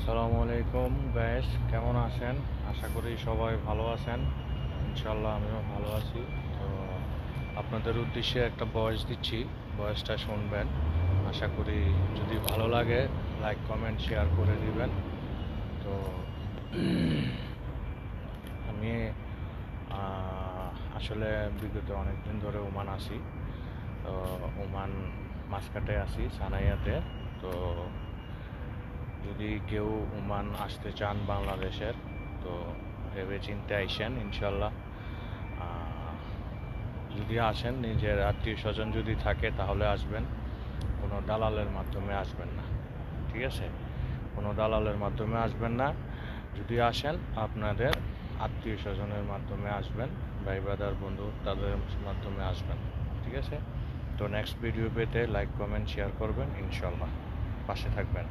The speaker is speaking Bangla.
আসসালামু আলাইকুম গাইস, কেমন আছেন? আশা করি সবাই ভালো আছেন। ইনশাল্লাহ আমিও ভালো আছি। তো আপনাদের উদ্দেশ্যে একটা ভয়েস দিচ্ছি, ভয়েসটা শুনবেন। আশা করি যদি ভালো লাগে লাইক কমেন্ট শেয়ার করে দিবেন। তো আমি আসলে বিগত অনেক দিন ধরে ওমান আছি। তো ওমান মাসকাটে আছি, সানাইয়াতে। তো যদি কেউ ওমান আসতে চান বাংলাদেশের, তো ভেবে চিন্তে আইসেন ইনশাল্লাহ। যদি আসেন, নিজের আত্মীয় স্বজন যদি থাকে তাহলে আসবেন, কোনো দালালের মাধ্যমে আসবেন না, ঠিক আছে? কোনো দালালের মাধ্যমে আসবেন না। যদি আসেন আপনাদের আত্মীয় স্বজনের মাধ্যমে আসবেন, ভাই ব্রাদার বন্ধু তাদের মাধ্যমে আসবেন, ঠিক আছে? তো নেক্সট ভিডিও পেতে লাইক কমেন্ট শেয়ার করবেন ইনশাল্লাহ, পাশে থাকবেন।